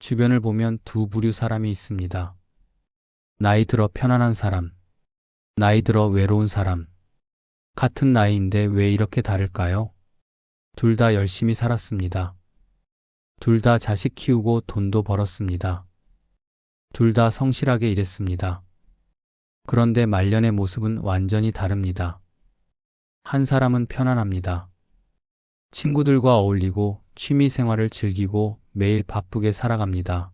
주변을 보면 두 부류 사람이 있습니다. 나이 들어 편안한 사람, 나이 들어 외로운 사람. 같은 나이인데 왜 이렇게 다를까요? 둘 다 열심히 살았습니다. 둘 다 자식 키우고 돈도 벌었습니다. 둘 다 성실하게 일했습니다. 그런데 말년의 모습은 완전히 다릅니다. 한 사람은 편안합니다. 친구들과 어울리고 취미 생활을 즐기고 매일 바쁘게 살아갑니다.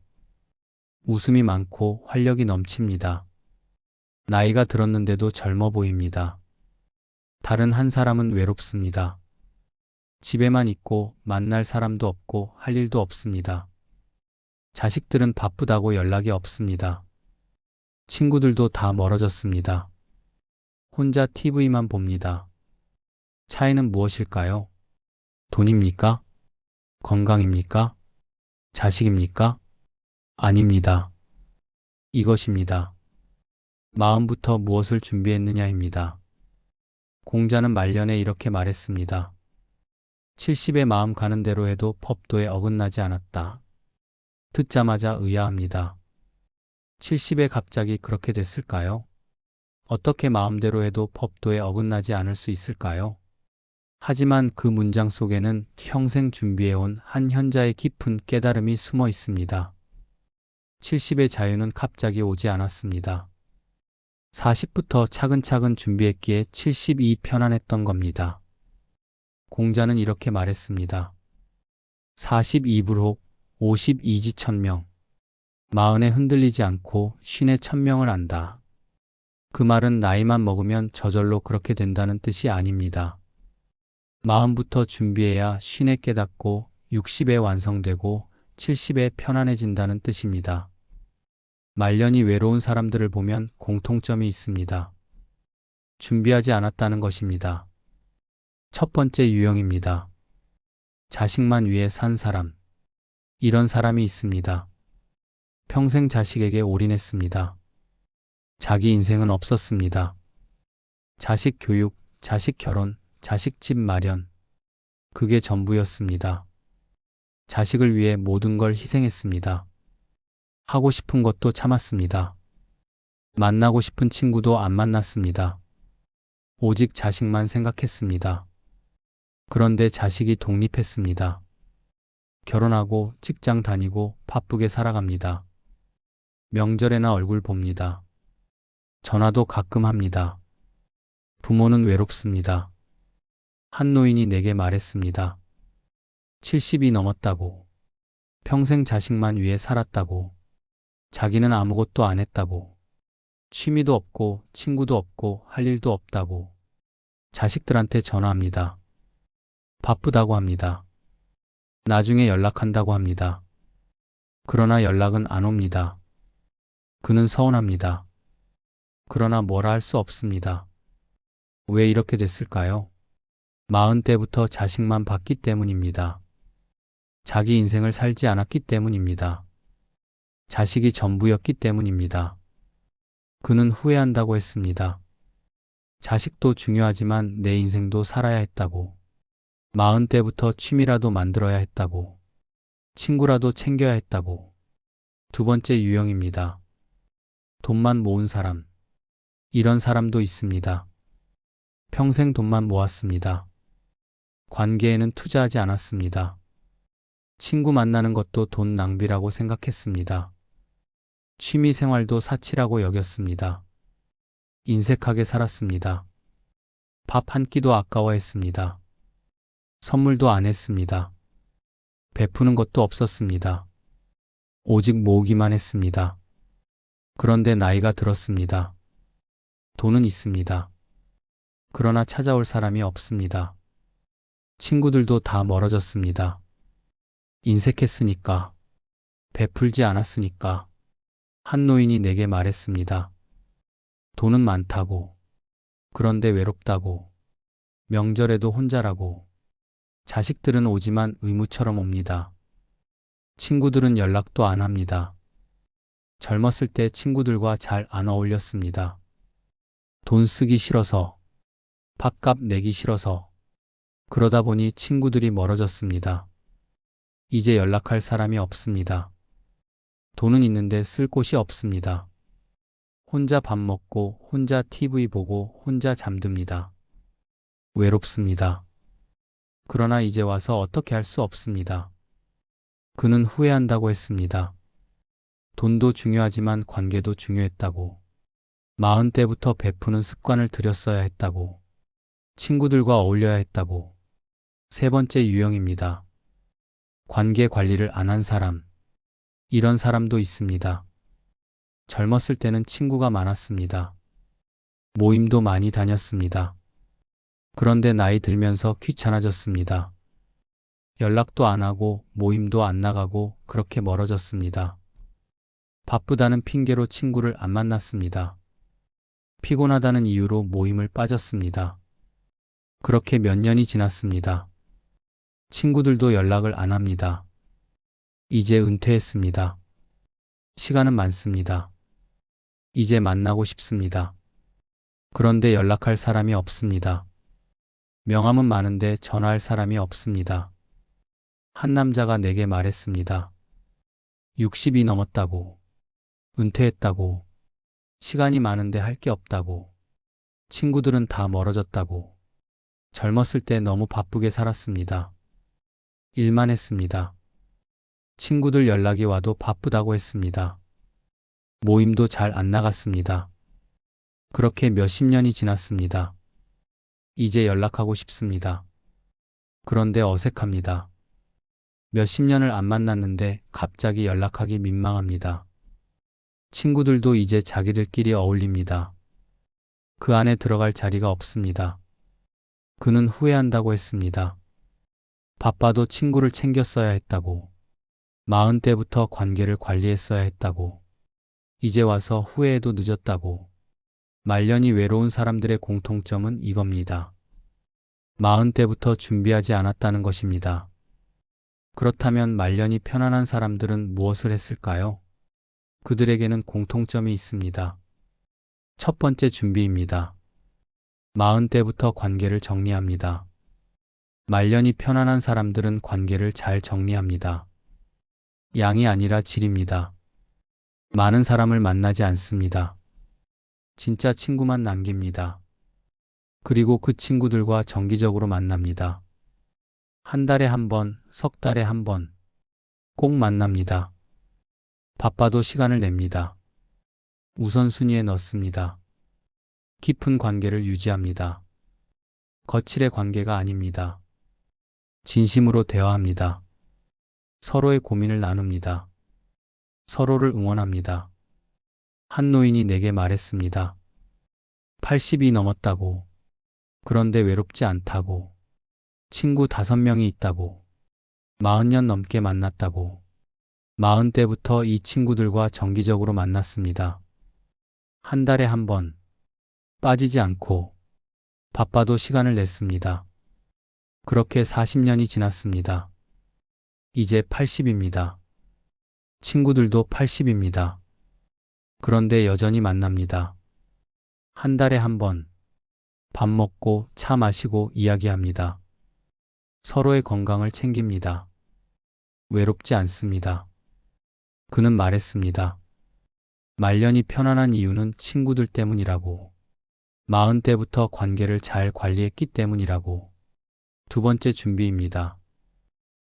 웃음이 많고 활력이 넘칩니다. 나이가 들었는데도 젊어 보입니다. 다른 한 사람은 외롭습니다. 집에만 있고 만날 사람도 없고 할 일도 없습니다. 자식들은 바쁘다고 연락이 없습니다. 친구들도 다 멀어졌습니다. 혼자 TV만 봅니다. 차이는 무엇일까요? 돈입니까? 건강입니까? 자식입니까? 아닙니다. 이것입니다. 마음부터 무엇을 준비했느냐입니다. 공자는 말년에 이렇게 말했습니다. 70의 마음 가는 대로 해도 법도에 어긋나지 않았다. 듣자마자 의아합니다. 70에 갑자기 그렇게 됐을까요? 어떻게 마음대로 해도 법도에 어긋나지 않을 수 있을까요? 하지만 그 문장 속에는 평생 준비해온 한 현자의 깊은 깨달음이 숨어 있습니다. 70의 자유는 갑자기 오지 않았습니다. 40부터 차근차근 준비했기에 70이 편안했던 겁니다. 공자는 이렇게 말했습니다. 42불혹 52지 천명. 40에 흔들리지 않고 50에 천명을 안다. 그 말은 나이만 먹으면 저절로 그렇게 된다는 뜻이 아닙니다. 마음부터 준비해야 50에 깨닫고 60에 완성되고 70에 편안해진다는 뜻입니다. 말년이 외로운 사람들을 보면 공통점이 있습니다. 준비하지 않았다는 것입니다. 첫 번째 유형입니다. 자식만 위해 산 사람. 이런 사람이 있습니다. 평생 자식에게 올인했습니다. 자기 인생은 없었습니다. 자식 교육, 자식 결혼, 자식 집 마련. 그게 전부였습니다. 자식을 위해 모든 걸 희생했습니다. 하고 싶은 것도 참았습니다. 만나고 싶은 친구도 안 만났습니다. 오직 자식만 생각했습니다. 그런데 자식이 독립했습니다. 결혼하고 직장 다니고 바쁘게 살아갑니다. 명절에나 얼굴 봅니다. 전화도 가끔 합니다. 부모는 외롭습니다. 한 노인이 내게 말했습니다. 70이 넘었다고. 평생 자식만 위해 살았다고. 자기는 아무것도 안 했다고. 취미도 없고 친구도 없고 할 일도 없다고. 자식들한테 전화합니다. 바쁘다고 합니다. 나중에 연락한다고 합니다. 그러나 연락은 안 옵니다. 그는 서운합니다. 그러나 뭐라 할 수 없습니다. 왜 이렇게 됐을까요? 40대부터 자식만 봤기 때문입니다. 자기 인생을 살지 않았기 때문입니다. 자식이 전부였기 때문입니다. 그는 후회한다고 했습니다. 자식도 중요하지만 내 인생도 살아야 했다고. 40대부터 취미라도 만들어야 했다고. 친구라도 챙겨야 했다고. 두 번째 유형입니다. 돈만 모은 사람. 이런 사람도 있습니다. 평생 돈만 모았습니다. 관계에는 투자하지 않았습니다. 친구 만나는 것도 돈 낭비라고 생각했습니다. 취미 생활도 사치라고 여겼습니다. 인색하게 살았습니다. 밥 한 끼도 아까워했습니다. 선물도 안 했습니다. 베푸는 것도 없었습니다. 오직 모으기만 했습니다. 그런데 나이가 들었습니다. 돈은 있습니다. 그러나 찾아올 사람이 없습니다. 친구들도 다 멀어졌습니다. 인색했으니까, 베풀지 않았으니까. 한 노인이 내게 말했습니다. 돈은 많다고. 그런데 외롭다고. 명절에도 혼자라고. 자식들은 오지만 의무처럼 옵니다. 친구들은 연락도 안 합니다. 젊었을 때 친구들과 잘 안 어울렸습니다. 돈 쓰기 싫어서, 밥값 내기 싫어서. 그러다 보니 친구들이 멀어졌습니다. 이제 연락할 사람이 없습니다. 돈은 있는데 쓸 곳이 없습니다. 혼자 밥 먹고 혼자 TV 보고 혼자 잠듭니다. 외롭습니다. 그러나 이제 와서 어떻게 할 수 없습니다. 그는 후회한다고 했습니다. 돈도 중요하지만 관계도 중요했다고. 40대부터 베푸는 습관을 들였어야 했다고. 친구들과 어울려야 했다고. 세 번째 유형입니다. 관계 관리를 안 한 사람. 이런 사람도 있습니다. 젊었을 때는 친구가 많았습니다. 모임도 많이 다녔습니다. 그런데 나이 들면서 귀찮아졌습니다. 연락도 안 하고 모임도 안 나가고 그렇게 멀어졌습니다. 바쁘다는 핑계로 친구를 안 만났습니다. 피곤하다는 이유로 모임을 빠졌습니다. 그렇게 몇 년이 지났습니다. 친구들도 연락을 안 합니다. 이제 은퇴했습니다. 시간은 많습니다. 이제 만나고 싶습니다. 그런데 연락할 사람이 없습니다. 명함은 많은데 전화할 사람이 없습니다. 한 남자가 내게 말했습니다. 60이 넘었다고. 은퇴했다고. 시간이 많은데 할 게 없다고. 친구들은 다 멀어졌다고. 젊었을 때 너무 바쁘게 살았습니다. 일만 했습니다. 친구들 연락이 와도 바쁘다고 했습니다. 모임도 잘 안 나갔습니다. 그렇게 몇십 년이 지났습니다. 이제 연락하고 싶습니다. 그런데 어색합니다. 몇십 년을 안 만났는데 갑자기 연락하기 민망합니다. 친구들도 이제 자기들끼리 어울립니다. 그 안에 들어갈 자리가 없습니다. 그는 후회한다고 했습니다. 바빠도 친구를 챙겼어야 했다고. 40대부터 관계를 관리했어야 했다고. 이제 와서 후회해도 늦었다고. 말년이 외로운 사람들의 공통점은 이겁니다. 40대부터 준비하지 않았다는 것입니다. 그렇다면 말년이 편안한 사람들은 무엇을 했을까요? 그들에게는 공통점이 있습니다. 첫 번째 준비입니다. 40대부터 관계를 정리합니다. 말년이 편안한 사람들은 관계를 잘 정리합니다. 양이 아니라 질입니다. 많은 사람을 만나지 않습니다. 진짜 친구만 남깁니다. 그리고 그 친구들과 정기적으로 만납니다. 한 달에 한 번, 석 달에 한 번, 꼭 만납니다. 바빠도 시간을 냅니다. 우선순위에 넣습니다. 깊은 관계를 유지합니다. 거칠의 관계가 아닙니다. 진심으로 대화합니다. 서로의 고민을 나눕니다. 서로를 응원합니다. 한 노인이 내게 말했습니다. 80이 넘었다고. 그런데 외롭지 않다고. 친구 5명이 있다고. 40년 넘게 만났다고. 40대부터 이 친구들과 정기적으로 만났습니다. 한 달에 한 번. 빠지지 않고. 바빠도 시간을 냈습니다. 그렇게 40년이 지났습니다. 이제 80입니다. 친구들도 80입니다. 그런데 여전히 만납니다. 한 달에 한 번. 밥 먹고 차 마시고 이야기합니다. 서로의 건강을 챙깁니다. 외롭지 않습니다. 그는 말했습니다. 말년이 편안한 이유는 친구들 때문이라고. 40대부터 관계를 잘 관리했기 때문이라고. 두 번째 준비입니다.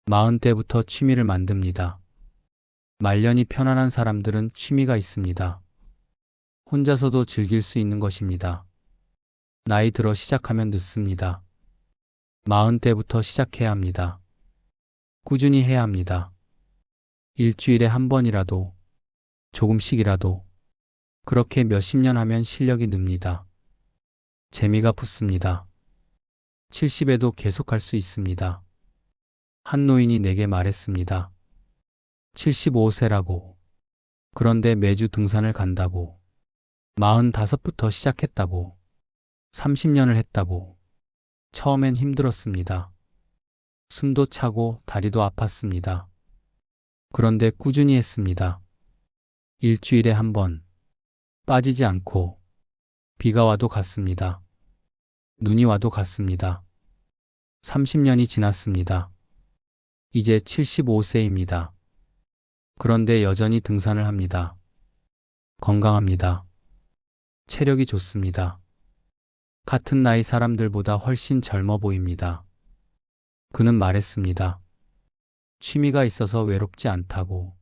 40대부터 취미를 만듭니다. 말년이 편안한 사람들은 취미가 있습니다. 혼자서도 즐길 수 있는 것입니다. 나이 들어 시작하면 늦습니다. 40대부터 시작해야 합니다. 꾸준히 해야 합니다. 일주일에 한 번이라도, 조금씩이라도, 그렇게 몇십 년 하면 실력이 늡니다. 재미가 붙습니다. 70에도 계속할 수 있습니다. 한 노인이 내게 말했습니다. 75세라고. 그런데 매주 등산을 간다고. 45부터 시작했다고. 30년을 했다고. 처음엔 힘들었습니다. 숨도 차고 다리도 아팠습니다. 그런데 꾸준히 했습니다. 일주일에 한 번. 빠지지 않고. 비가 와도 갔습니다. 눈이 와도 갔습니다. 30년이 지났습니다. 이제 75세입니다. 그런데 여전히 등산을 합니다. 건강합니다. 체력이 좋습니다. 같은 나이 사람들보다 훨씬 젊어 보입니다. 그는 말했습니다. 취미가 있어서 외롭지 않다고,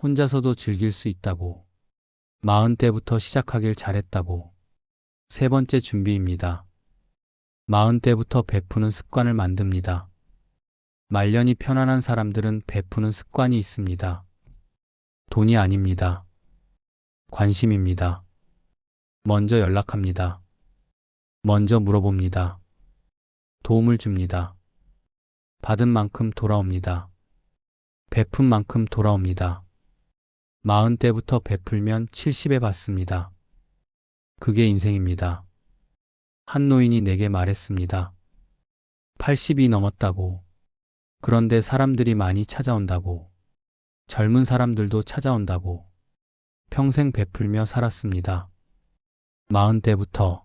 혼자서도 즐길 수 있다고, 40대부터 시작하길 잘했다고. 세 번째 준비입니다. 40대부터 베푸는 습관을 만듭니다. 말년이 편안한 사람들은 베푸는 습관이 있습니다. 돈이 아닙니다. 관심입니다. 먼저 연락합니다. 먼저 물어봅니다. 도움을 줍니다. 받은 만큼 돌아옵니다. 베푼 만큼 돌아옵니다. 40대부터 베풀면 70에 받습니다. 그게 인생입니다. 한 노인이 내게 말했습니다. 80이 넘었다고. 그런데 사람들이 많이 찾아온다고. 젊은 사람들도 찾아온다고. 평생 베풀며 살았습니다. 40대부터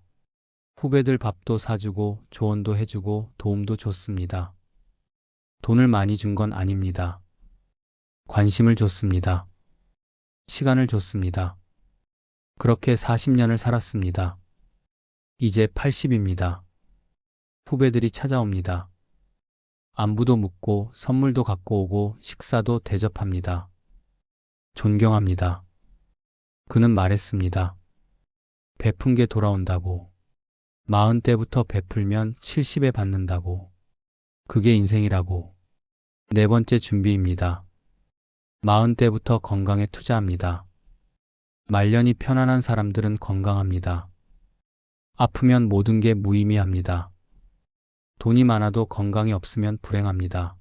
후배들 밥도 사주고 조언도 해주고 도움도 줬습니다. 돈을 많이 준 건 아닙니다. 관심을 줬습니다. 시간을 줬습니다. 그렇게 40년을 살았습니다. 이제 80입니다. 후배들이 찾아옵니다. 안부도 묻고 선물도 갖고 오고 식사도 대접합니다. 존경합니다. 그는 말했습니다. 베푼 게 돌아온다고. 40대부터 베풀면 70에 받는다고. 그게 인생이라고. 네 번째 준비입니다. 40대부터 건강에 투자합니다. 말년이 편안한 사람들은 건강합니다. 아프면 모든 게 무의미합니다. 돈이 많아도 건강이 없으면 불행합니다.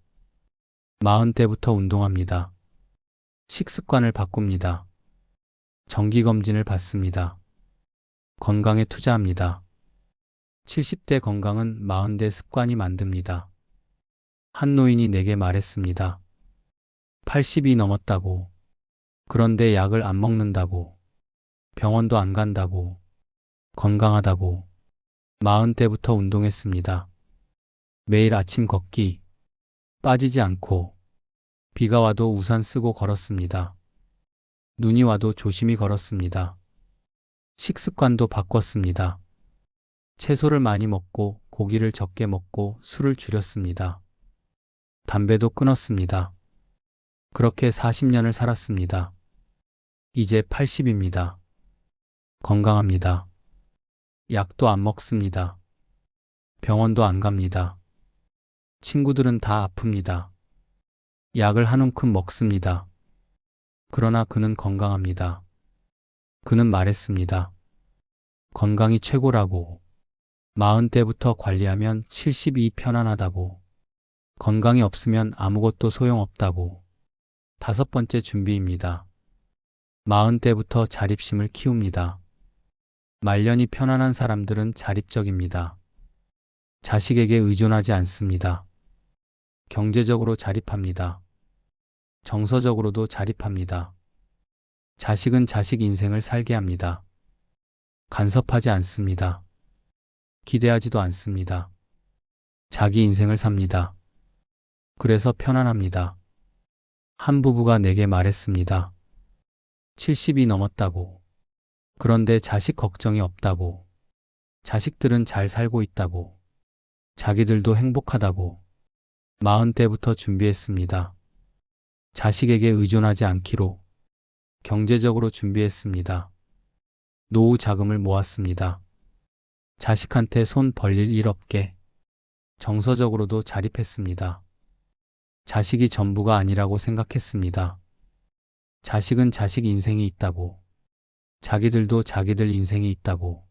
40대부터 운동합니다. 식습관을 바꿉니다. 정기검진을 받습니다. 건강에 투자합니다. 70대 건강은 40대 습관이 만듭니다. 한 노인이 내게 말했습니다. 80이 넘었다고. 그런데 약을 안 먹는다고. 병원도 안 간다고. 건강하다고. 40대부터 운동했습니다. 매일 아침 걷기. 빠지지 않고. 비가 와도 우산 쓰고 걸었습니다. 눈이 와도 조심히 걸었습니다. 식습관도 바꿨습니다. 채소를 많이 먹고 고기를 적게 먹고 술을 줄였습니다. 담배도 끊었습니다. 그렇게 40년을 살았습니다. 이제 80입니다. 건강합니다. 약도 안 먹습니다. 병원도 안 갑니다. 친구들은 다 아픕니다. 약을 한 움큼 먹습니다. 그러나 그는 건강합니다. 그는 말했습니다. 건강이 최고라고. 40대부터 관리하면 70이 편안하다고. 건강이 없으면 아무것도 소용없다고. 다섯 번째 준비입니다. 40대부터 자립심을 키웁니다. 말년이 편안한 사람들은 자립적입니다. 자식에게 의존하지 않습니다. 경제적으로 자립합니다. 정서적으로도 자립합니다. 자식은 자식 인생을 살게 합니다. 간섭하지 않습니다. 기대하지도 않습니다. 자기 인생을 삽니다. 그래서 편안합니다. 한 부부가 내게 말했습니다. 70이 넘었다고. 그런데 자식 걱정이 없다고. 자식들은 잘 살고 있다고. 자기들도 행복하다고. 40대부터 준비했습니다. 자식에게 의존하지 않기로. 경제적으로 준비했습니다. 노후 자금을 모았습니다. 자식한테 손 벌릴 일 없게. 정서적으로도 자립했습니다. 자식이 전부가 아니라고 생각했습니다. 자식은 자식 인생이 있다고. 자기들도 자기들 인생이 있다고.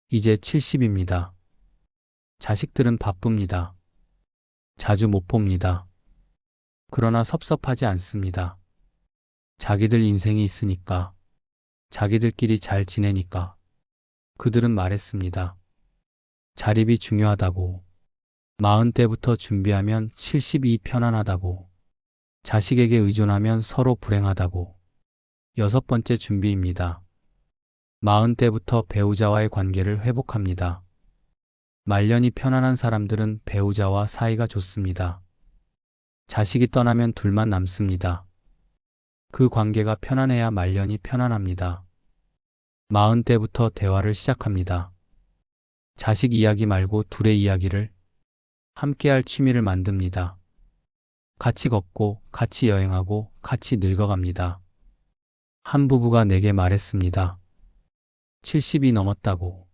이제 70입니다. 자식들은 바쁩니다. 자주 못 봅니다. 그러나 섭섭하지 않습니다. 자기들 인생이 있으니까. 자기들끼리 잘 지내니까. 그들은 말했습니다. 자립이 중요하다고. 40대부터 준비하면 70이 편안하다고. 자식에게 의존하면 서로 불행하다고. 여섯 번째 준비입니다. 40대부터 배우자와의 관계를 회복합니다. 말년이 편안한 사람들은 배우자와 사이가 좋습니다. 자식이 떠나면 둘만 남습니다. 그 관계가 편안해야 말년이 편안합니다. 40대부터 대화를 시작합니다. 자식 이야기 말고 둘의 이야기를 함께할 취미를 만듭니다. 같이 걷고, 같이 여행하고, 같이 늙어갑니다. 한 부부가 내게 말했습니다. 70이 넘었다고.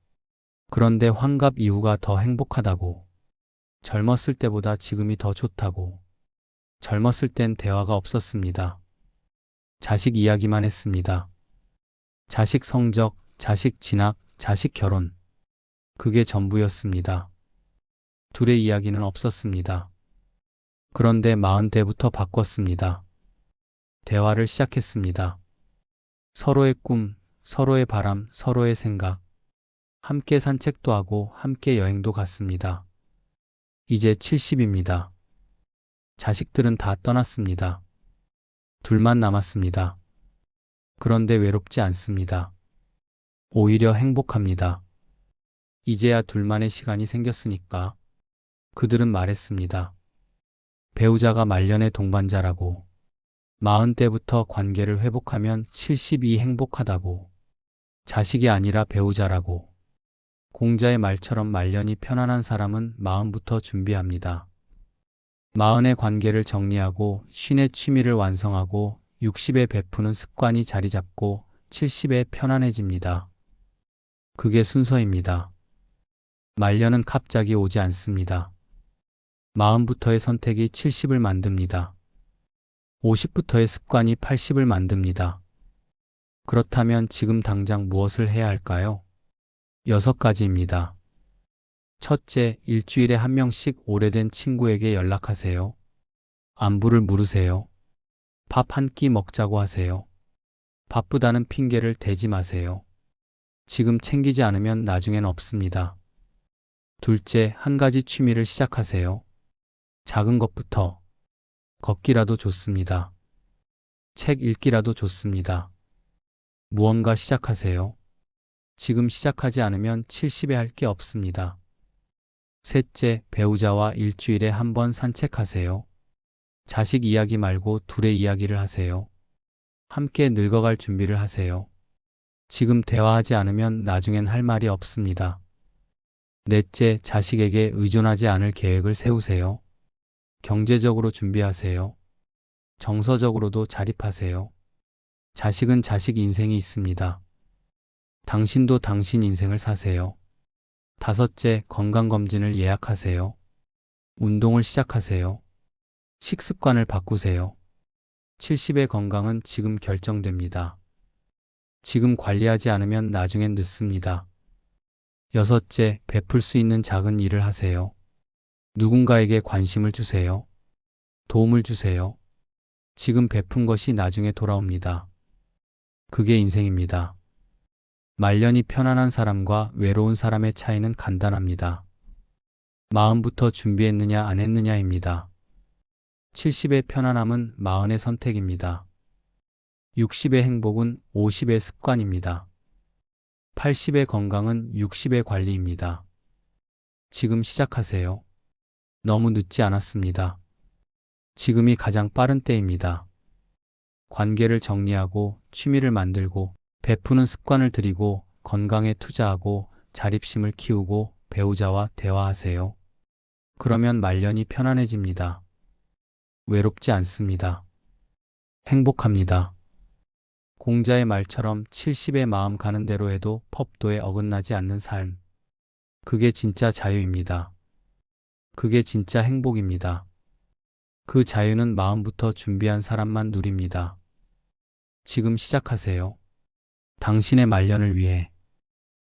그런데 환갑 이후가 더 행복하다고. 젊었을 때보다 지금이 더 좋다고. 젊었을 땐 대화가 없었습니다. 자식 이야기만 했습니다. 자식 성적, 자식 진학, 자식 결혼. 그게 전부였습니다. 둘의 이야기는 없었습니다. 그런데 40대부터 바꿨습니다. 대화를 시작했습니다. 서로의 꿈, 서로의 바람, 서로의 생각. 함께 산책도 하고 함께 여행도 갔습니다. 이제 70입니다. 자식들은 다 떠났습니다. 둘만 남았습니다. 그런데 외롭지 않습니다. 오히려 행복합니다. 이제야 둘만의 시간이 생겼으니까. 그들은 말했습니다. 배우자가 말년의 동반자라고. 40대부터 관계를 회복하면 70이 행복하다고. 자식이 아니라 배우자라고. 공자의 말처럼 말년이 편안한 사람은 40부터 준비합니다. 40의 관계를 정리하고 50의 취미를 완성하고 60에 베푸는 습관이 자리 잡고 70에 편안해집니다. 그게 순서입니다. 말년은 갑자기 오지 않습니다. 40부터의 선택이 70을 만듭니다. 50부터의 습관이 80을 만듭니다. 그렇다면 지금 당장 무엇을 해야 할까요? 6가지입니다. 첫째, 일주일에 한 명씩 오래된 친구에게 연락하세요. 안부를 물으세요. 밥 한 끼 먹자고 하세요. 바쁘다는 핑계를 대지 마세요. 지금 챙기지 않으면 나중엔 없습니다. 둘째, 한 가지 취미를 시작하세요. 작은 것부터. 걷기라도 좋습니다. 책 읽기라도 좋습니다. 무언가 시작하세요. 지금 시작하지 않으면 70에 할 게 없습니다. 셋째, 배우자와 일주일에 한 번 산책하세요. 자식 이야기 말고 둘의 이야기를 하세요. 함께 늙어갈 준비를 하세요. 지금 대화하지 않으면 나중엔 할 말이 없습니다. 넷째, 자식에게 의존하지 않을 계획을 세우세요. 경제적으로 준비하세요. 정서적으로도 자립하세요. 자식은 자식 인생이 있습니다. 당신도 당신 인생을 사세요. 다섯째, 건강검진을 예약하세요. 운동을 시작하세요. 식습관을 바꾸세요. 70의 건강은 지금 결정됩니다. 지금 관리하지 않으면 나중엔 늦습니다. 여섯째, 베풀 수 있는 작은 일을 하세요. 누군가에게 관심을 주세요. 도움을 주세요. 지금 베푼 것이 나중에 돌아옵니다. 그게 인생입니다. 말년이 편안한 사람과 외로운 사람의 차이는 간단합니다. 마음부터 준비했느냐 안 했느냐입니다. 70의 편안함은 40의 선택입니다. 60의 행복은 50의 습관입니다. 80의 건강은 60의 관리입니다. 지금 시작하세요. 너무 늦지 않았습니다. 지금이 가장 빠른 때입니다. 관계를 정리하고 취미를 만들고 베푸는 습관을 들이고 건강에 투자하고 자립심을 키우고 배우자와 대화하세요. 그러면 말년이 편안해집니다. 외롭지 않습니다. 행복합니다. 공자의 말처럼 70의 마음 가는 대로 해도 법도에 어긋나지 않는 삶. 그게 진짜 자유입니다. 그게 진짜 행복입니다. 그 자유는 마음부터 준비한 사람만 누립니다. 지금 시작하세요. 당신의 말년을 위해.